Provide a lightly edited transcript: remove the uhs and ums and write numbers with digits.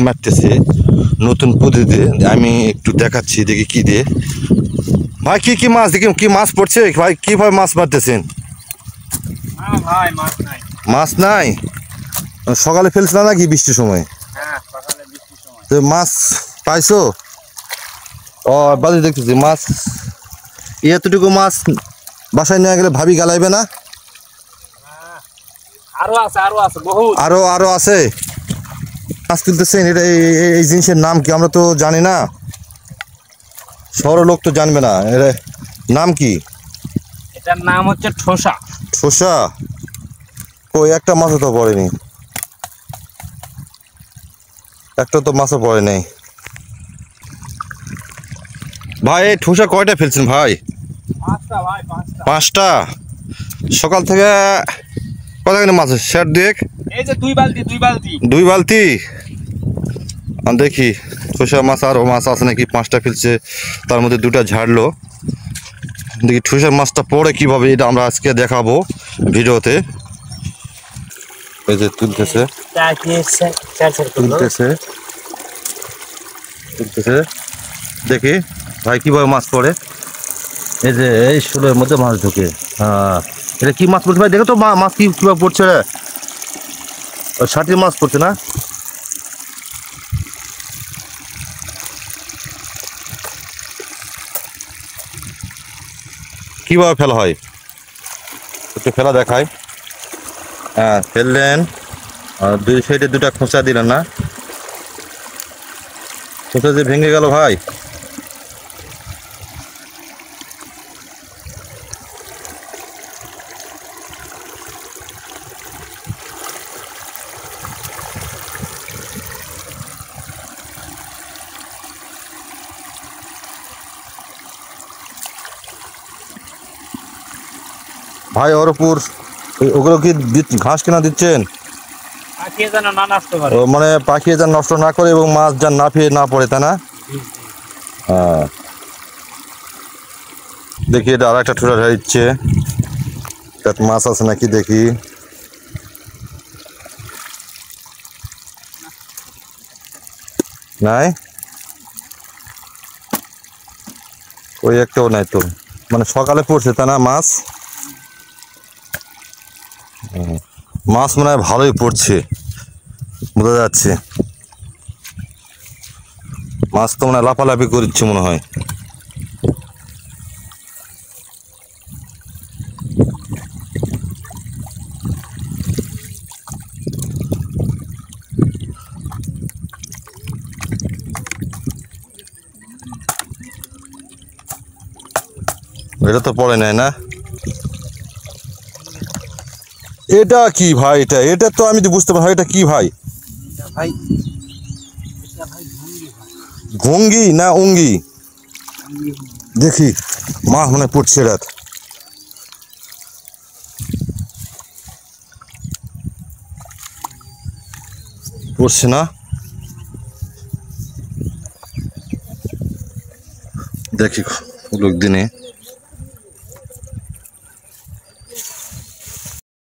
মারতেছে নতুন পদ্ধতিতে, আমি একটু দেখাচ্ছি দেখি কি দিয়ে। ভাই কি কি মাছ দেখি, কি মাছ পড়ছে ভাই, কিভাবে মাছ মারতেছেন? মাছ নাই? সকালে ফেলছিল নাকি বৃষ্টির সময়? তো মাছ পাইছো? ও বাজে দেখতেছি মাছ। এতটুকু মাছ বাসায় নিয়ে গেলে ভাবি গালাইবে না? আরো আরো আছে মাছ তুলতেছেন, এটা এই জিনিসের নাম কি আমরা তো জানি না, শহরের লোক তো জানবে না, এর নাম কি? এটার নাম হচ্ছে ঠোসা। ঠোসা? কই একটা মাছও তো পড়েনি, একটা তো মাছও পড়ে নেই ভাই। এই ঠোসা কয়টা ফেলছেন ভাই? পাঁচটা? সকাল থেকে কতখানি মাছ আছে? শেয়ার দেখ, এই যে দুই বালতি। দুই বালতি। দেখি ঠোসা মাছ আরও মাছ আছে নাকি। পাঁচটা ফেলছে, তার মধ্যে দুটা ঝাড়লো। দেখি ঠোসা মাছটা পড়ে কিভাবে, এটা আমরা আজকে দেখাবো ভিডিওতে। এই যে তুলতেছে তুলতেছে তুলতেছে, দেখি ভাই কিভাবে মাছ পড়ে। এই যে এই শুলের মধ্যে মাছ ঢুকে। হ্যাঁ, এটা কি মাছ পড়ছে ভাই? দেখো তো মাছ কি কিভাবে পড়ছে। ষাটির মাছ পড়ছে না? কিভাবে ফেলা হয় একটু ফেলা দেখায়। হ্যাঁ ফেললেন, আর দুই সাইডে দুটা খোঁচা দিলেন না? খোঁচা যে ভেঙে গেল ভাই। ভাই ওরপুর ওগুলো কি ঘাস কিনা দিচ্ছেন? মানে পাখি যেন নষ্ট না করে এবং মাছ যেন না ফিরে না পড়ে, তাই না? হ্যাঁ, দেখি এটা আর একটা ঠোঁটা দিচ্ছে, মাছ আছে নাকি দেখি। নাই, ওই একটাও নাই তো। মানে সকালে পড়ছে তা না মাছ? মাছ মনে হয় ভালোই পড়ছে, বোঝা যাচ্ছে। মাছ তো মনে হয় লাফালাফি করছে মনে হয়। এটা তো পড়ে নাই না? এটা কি ভাই? এটা এটা তো আমি তো বুঝতে পারি, এটা কি ভাই? ঘঙ্গি না অঙ্গি? দেখি মাছ মনে পড়ছে রাত। পড়ছে না? দেখি লোক দিনে